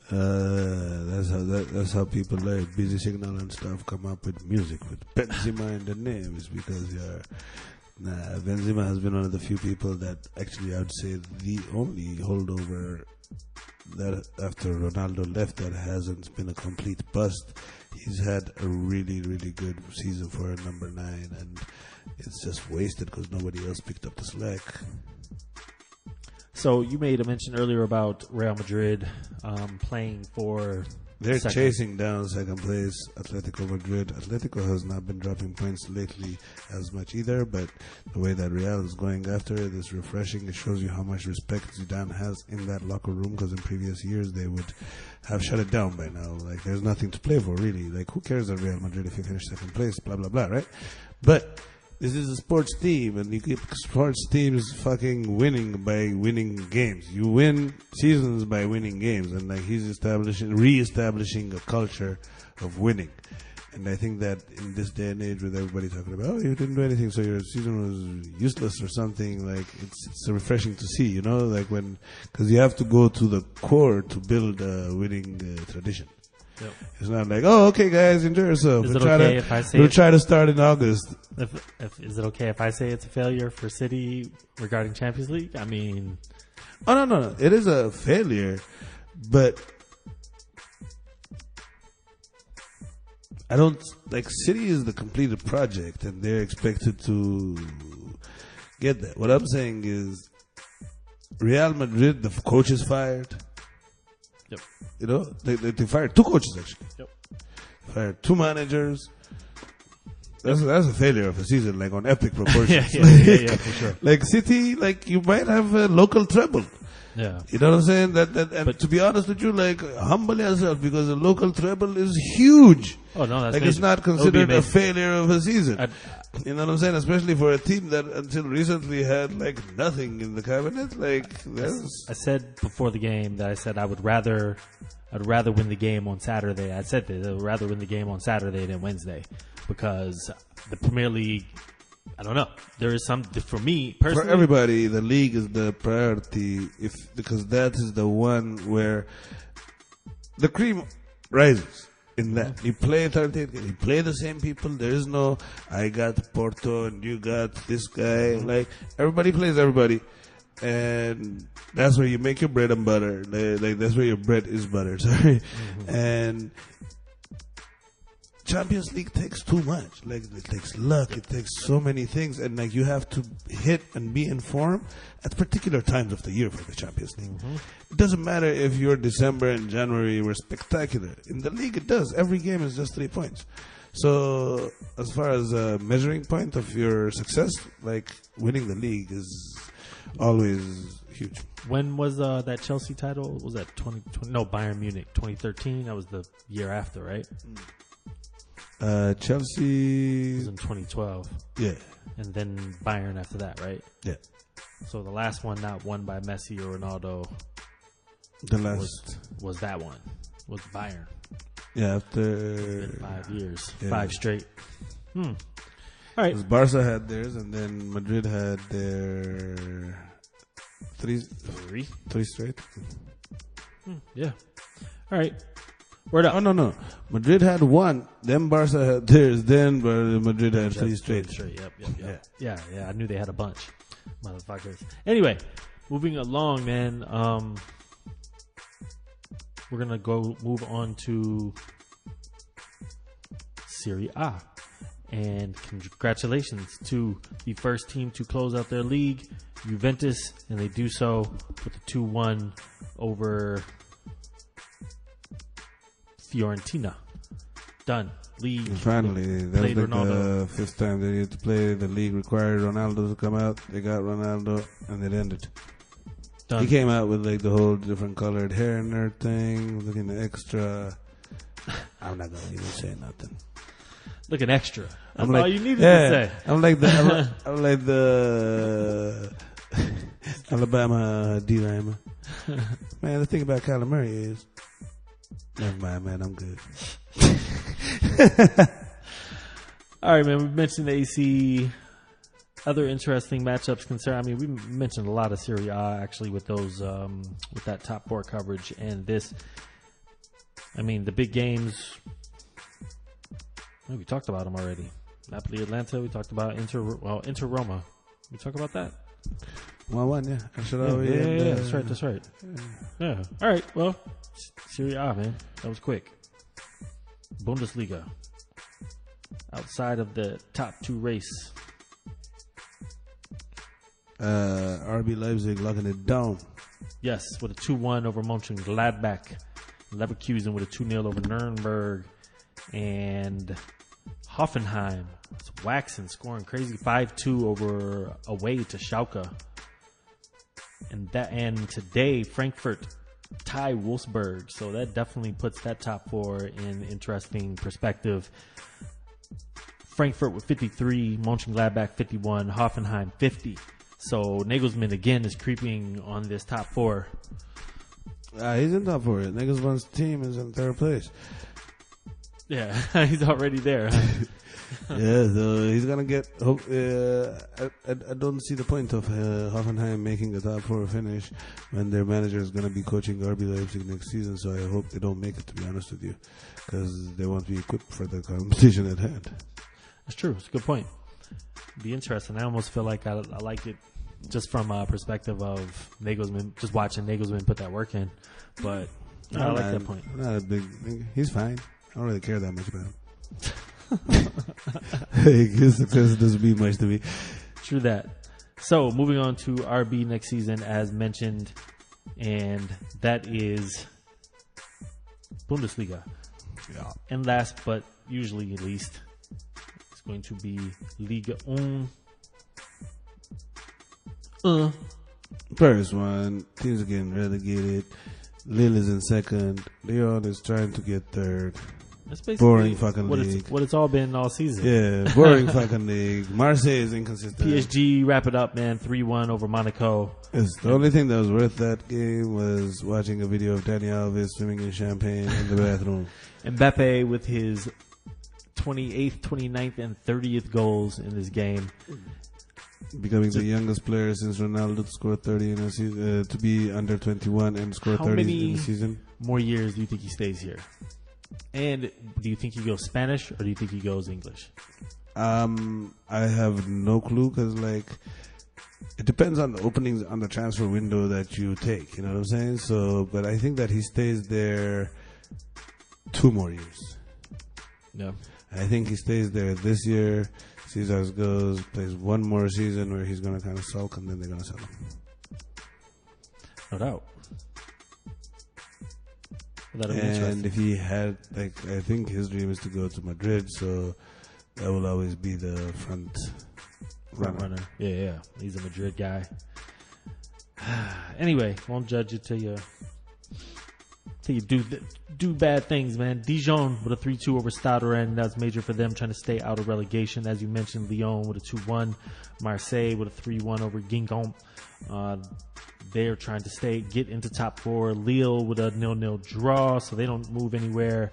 That's how people like Busy Signal and stuff come up with music with Benzema in the name. It's because Benzema has been one of the few people that actually, I would say, the only holdover that after Ronaldo left that hasn't been a complete bust. He's had a really, really good season for a number 9, and it's just wasted because nobody else picked up the slack. So you made a mention earlier about Real Madrid playing for... They're chasing down second place Atletico Madrid. Atletico has not been dropping points lately as much either, but the way that Real is going after it is refreshing. It shows you how much respect Zidane has in that locker room, because in previous years they would have shut it down by now. Like, there's nothing to play for, really. Like, who cares at Real Madrid if you finish second place, blah, blah, blah, right? But this is a sports team, and you keep sports teams fucking winning by winning games. You win seasons by winning games, and like he's re-establishing a culture of winning. And I think that in this day and age, with everybody talking about, oh, you didn't do anything, so your season was useless or something, like it's refreshing to see, you know, like because you have to go to the core to build a winning tradition. Yep. It's not like, oh, okay, guys, enjoy yourself. Is it okay if I say we'll try to start in August? Is it okay if I say it's a failure for City regarding Champions League? I mean... Oh, no. It is a failure, but I don't... Like, City is the completed project, and they're expected to get that. What I'm saying is Real Madrid, the coach is fired. Yep. You know, they fired 2 coaches, actually. Yep. Fired 2 managers. That's a failure of a season, like on epic proportions. yeah, for sure. Like City, like you might have a local treble. Yeah. You know what I'm saying? And to be honest with you, like, humble yourself because the local treble is huge. Oh, no, that's like, major. it's not That would be considered a amazing. failure of a season. I'd- You know what I'm saying? Especially for a team that until recently had like nothing in the cabinet. Like, that's, I said before the game that I'd rather win the game on Saturday. I said that I would rather win the game on Saturday than Wednesday because the Premier League, I don't know. There is some, for me personally. for everybody, the league is the priority because that is the one where the cream rises. In that you play 38, you play the same people. There is no I got Porto and you got this guy. Like, everybody plays everybody, and that's where you make your bread and butter. Like that's where your bread is butter. Sorry, and Champions League takes too much. Like, it takes luck. It takes so many things, and like you have to hit and be in form at particular times of the year for the Champions League. It doesn't matter if your December and January were spectacular. In the league, it does. Every game is just 3 points. So, as far as a measuring point of your success, like, winning the league is always huge. When was that Chelsea title? Was that 2020? No, Bayern Munich, 2013. That was the year after, right? It Chelsea, was in 2012, yeah, and then Bayern after that, right? yeah. So the last one not won by Messi or Ronaldo The last, was that one. Was Bayern. yeah, after Been 5 years, Yeah. 5 straight. All right. because Barca had theirs, and then Madrid had their three straight. Yeah. All right. Word up. Oh no, Madrid had one. Then Barca had theirs. Then Madrid had three straight. Yep. Yeah. I knew they had a bunch, motherfuckers. Anyway, moving along, man. We're gonna move on to Serie A, and congratulations to the first team to close out their league, Juventus, and they do so with a 2-1 over Fiorentina. Done. League. Finally, that was Played like Ronaldo. the fifth time they needed to play. The league required Ronaldo to come out. They got Ronaldo, and it ended. Done. He came out with like the whole different colored hair and everything, looking extra. I'm not gonna even say nothing. Looking extra. That's I'm like, all you needed yeah, to say. I'm like the Alabama D-lineman. Man, the thing about Kyler Murray is, never mind, man, I'm good. All right, man. We mentioned the AC. Other interesting matchups concern. I mean, we mentioned a lot of Serie A actually with those, with that top 4 coverage, and this. I mean, the big games. We talked about them already. Napoli, Atlanta. We talked about Inter Roma. We talk about that. 1-1, yeah. Yeah. That's right. Yeah. All right. Well, Serie A, man. That was quick. Bundesliga. Outside of the top 2 race. RB Leipzig locking it down. Yes, with a 2-1 over Mönchengladbach. Leverkusen with a 2-0 over Nuremberg. And Hoffenheim. It's waxing, scoring crazy 5-2 over away to Schalke. And today, Frankfurt tie Wolfsburg. So that definitely puts that top 4 in interesting perspective. Frankfurt with 53, Mönchengladbach 51, Hoffenheim 50. So Nagelsmann again is creeping on this top 4. He's in top 4. Nagelsmann's team is in 3rd place. Yeah, he's already there. Yeah, so he's gonna get. I don't see the point of Hoffenheim making a top 4 finish when their manager is gonna be coaching RB Leipzig next season. So I hope they don't make it. To be honest with you, because they won't be equipped for the competition at hand. That's true. It's a good point. Be interesting. I almost feel like I like it just from a perspective of Nagelsmann, just watching Nagelsmann put that work in. But I like that point. Not a big. He's fine. I don't really care that much about him. His success doesn't mean much to me. True that. So moving on to RB next season, as mentioned, and that is Bundesliga. Yeah. And last, but usually least, it's going to be Liga 1. First one, teams are getting relegated. Lille is in second. Lyon is trying to get third. That's basically Boring fucking league. What it's all been all season. Yeah, boring fucking league. Marseille is inconsistent. PSG wrap it up, man. 3-1 over Monaco. It's the only thing that was worth that game was watching a video of Dani Alves swimming in champagne in the bathroom. Mbappe with his 28th, 29th, and 30th goals in this game. Becoming the youngest player since Ronaldo to score 30 in a season, to be under 21 and score How 30 many in the season. more years do you think he stays here? And do you think he goes Spanish or do you think he goes English? I have no clue because, like, it depends on the openings on the transfer window that you take. You know what I'm saying? So, but I think that he stays there 2 more years. Yeah. I think he stays there this year, sees how it goes, plays 1 more season where he's going to kind of sulk, and then they're going to sell him. No doubt. That'll be And interesting. if he had, like, I think his dream is to go to Madrid, so that will always be the front runner. Yeah. He's a Madrid guy. Anyway, won't judge you till you do bad things, man. Dijon with a 3-2 over Stade Rennes. That's major for them, trying to stay out of relegation. As you mentioned, Lyon with a 2-1. Marseille with a 3-1 over Guingamp. They're trying to get into top 4. Lille with a 0-0 draw, so they don't move anywhere.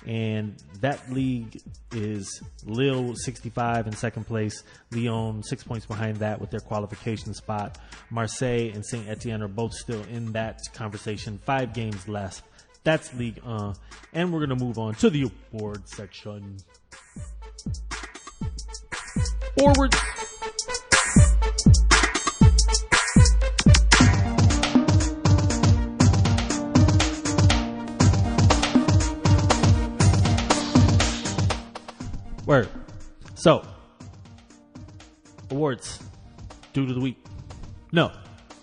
And that league is Lille with 65 in second place. Lyon 6 points behind that with their qualification spot. Marseille and Saint Etienne are both still in that conversation. 5 games left. That's Ligue 1. And we're going to move on to the award section. Forward. Word. So, awards. Dude of the week. No.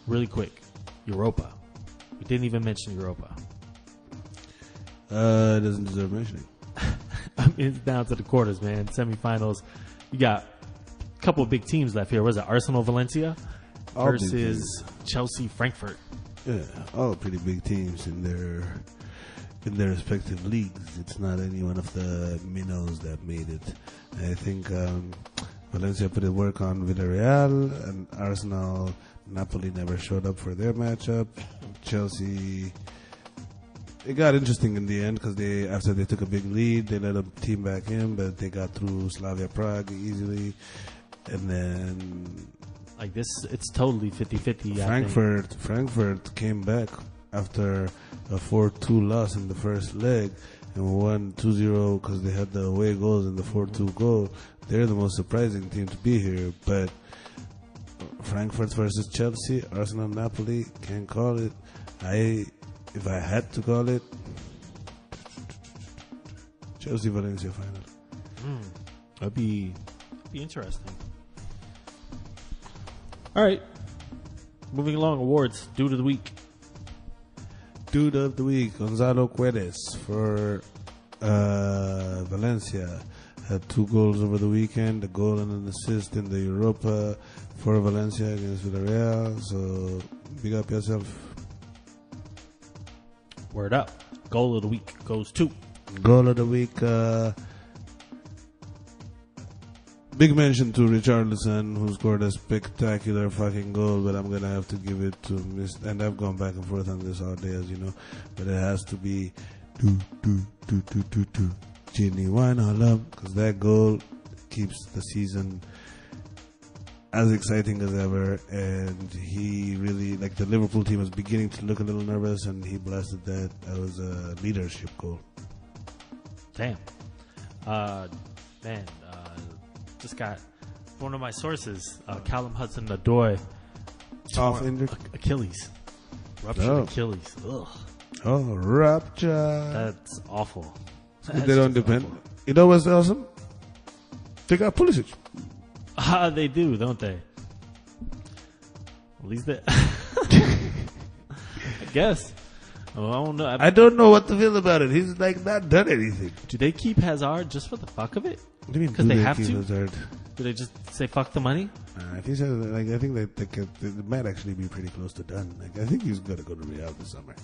Really quick. Europa. We didn't even mention Europa. It doesn't deserve mentioning. I mean, it's down to the quarters, man. Semifinals. You got a couple of big teams left here. Was it Arsenal Valencia All big versus Chelsea Frankfurt? Yeah, all pretty big teams in their respective leagues. It's not any one of the minnows that made it. I think Valencia put in work on Villarreal, and Arsenal, Napoli never showed up for their matchup. Chelsea, it got interesting in the end because after they took a big lead, they let a team back in, but they got through Slavia Prague easily. And then Like this, it's totally 50-50. Frankfurt came back after a 4-2 loss in the first leg and won 2-0 because they had the away goals in the 4-2 goal. They're the most surprising team to be here, but Frankfurt versus Chelsea, Arsenal, Napoli, can't call it. If I had to call it, Chelsea Valencia final. That'd be interesting. All right, moving along. Awards. Dude of the week. Dude of the week, Gonzalo Guedes for Valencia. Had 2 goals over the weekend, a goal and an assist in the Europa for Valencia against Villarreal. So, big up yourself. Word up. Goal of the week goes to. Goal of the week, big mention to Richarlison, who scored a spectacular fucking goal, but I'm going to have to give it to and I've gone back and forth on this all day, as you know, but it has to be Gini Wijnaldum, because that goal keeps the season as exciting as ever, and he really, like, the Liverpool team was beginning to look a little nervous, and he blasted that. That was a leadership goal. Damn. Man, just got one of my sources, Callum Hudson-Odoi, Off injured? Achilles. Ruptured Achilles. Ugh. Oh, rupture. That's awful. But they don't depend. You know what's awesome? They got Pulisic. They do, don't they? At least they. I guess. Well, I don't know. I don't know what to feel about it. He's like not done anything. Do they keep Hazard just for the fuck of it? What do you mean? 'Cause they have to? Hazard? Do they just say fuck the money? I think so, like I think that it might actually be pretty close to done. Like I think he's gonna go to Real this summer.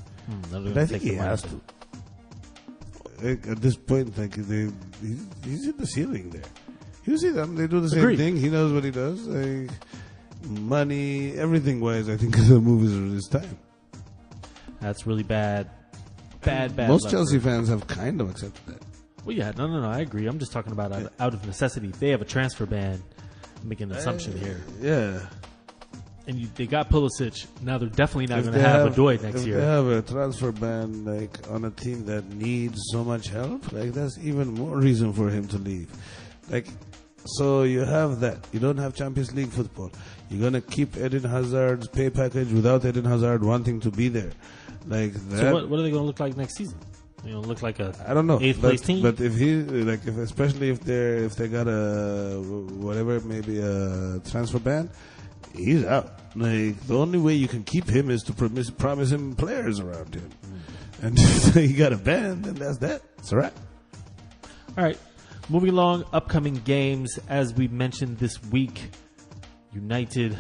But I think he has to. Like, at this point, like he's in the ceiling there. You see them; they do the same Agreed. thing. He knows what he does. Like money, everything wise, I think the move is his time. That's really bad. Bad. Most luck Chelsea for- fans have kind of accepted that. Well, yeah, no, I agree. I'm just talking about out of necessity. If they have a transfer ban, I'm making an assumption here. Yeah. And they got Pulisic. Now they're definitely not If going to they have Adoy next if year. they have a transfer ban like on a team that needs so much help, like that's even more reason for him to leave. Like, so you have that. You don't have Champions League football. You're gonna keep Eden Hazard's pay package without Eden Hazard wanting to be there. Like that. So what are they going to look like next season? You know, look like a I don't know. 8th place team? But if he like, especially if they got a whatever, maybe a transfer ban, he's out. Like the only way you can keep him is to promise him players around him, and he got a ban, then that's that. It's all right. All right, moving along. Upcoming games, as we mentioned this week, United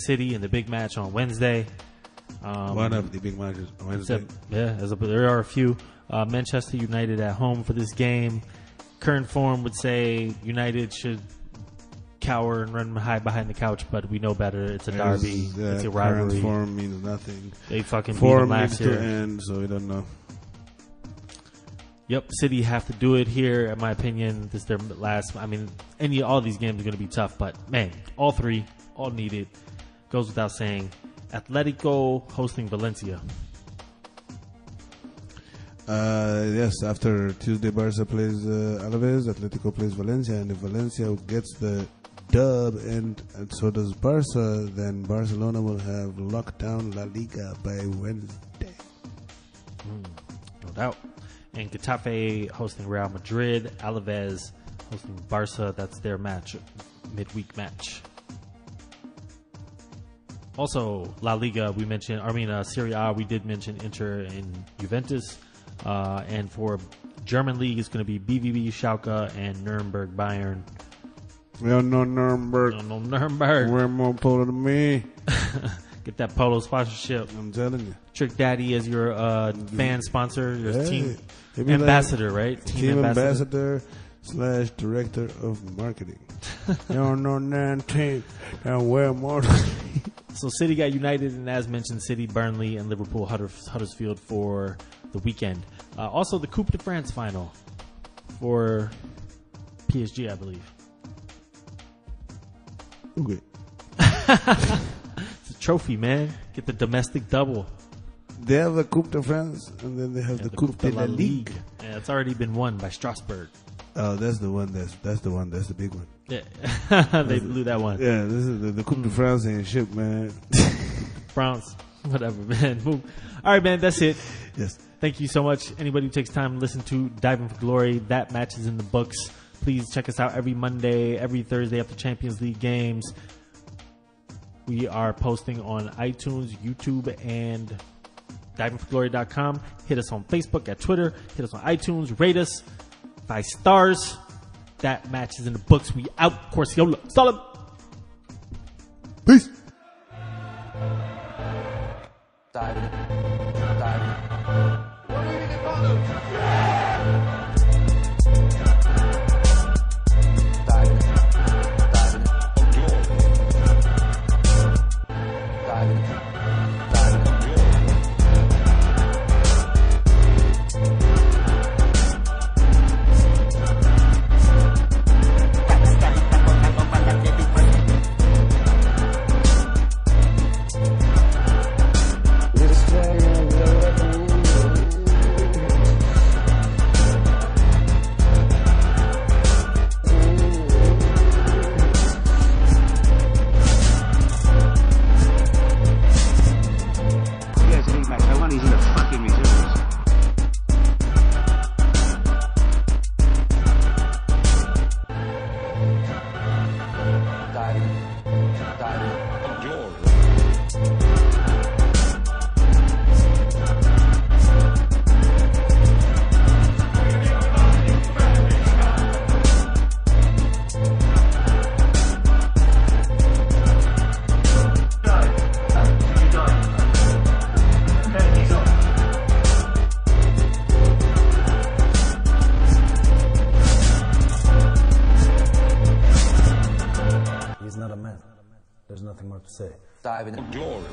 City in the big match on Wednesday. One of the big matches on Wednesday. There are a few. Manchester United at home for this game. Current form would say United should cower and hide behind the couch, but we know better. It's a derby. It's a rivalry. Current form means nothing. They fucking beat Form them last needs year. to end, so we don't know. Yep, City have to do it here, in my opinion. This is their last. I mean, all these games are going to be tough, but man, all three, all needed. Goes without saying. Atletico hosting Valencia. Yes, after Tuesday, Barca plays Alaves, Atletico plays Valencia, and if Valencia gets the dub and so does Barca, then Barcelona will have locked down La Liga by Wednesday. No doubt. And Getafe hosting Real Madrid. Alaves hosting Barca. That's their match, midweek match. Also, La Liga, we mentioned, Serie A, we did mention Inter and Juventus. And for German League, it's going to be BVB, Schalke, and Nuremberg, Bayern. We don't know Nuremberg. No, Nuremberg. We're more polo than me. Get that polo sponsorship. I'm telling you. Trick Daddy as your fan sponsor, your Hey, team it'd be ambassador, right? Team ambassador / director of marketing. You don't know nothing. And we're more. So City got United, and as mentioned, City, Burnley, and Liverpool, Huddersfield for the weekend. Also, the Coupe de France final for PSG, I believe. Okay. It's a trophy, man. Get the domestic double. They have the Coupe de France, and then they have the Coupe de la Ligue. Yeah, it's already been won by Strasbourg. Oh, that's the one. That's the one. That's the big one. Yeah. They blew that one. Yeah, this is the Coupe de France ain't shit, man. France. Whatever, man. Move. All right, man. That's it. Yes. Thank you so much. Anybody who takes time to listen to Diving for Glory, that match is in the books. Please check us out every Monday, every Thursday after Champions League games. We are posting on iTunes, YouTube, and divingforglory.com. Hit us on Facebook, at Twitter. Hit us on iTunes. Rate us 5 stars. That match is in the books. We out. Corsiola. Salam. Peace. Diving. This day Diving it. Glory.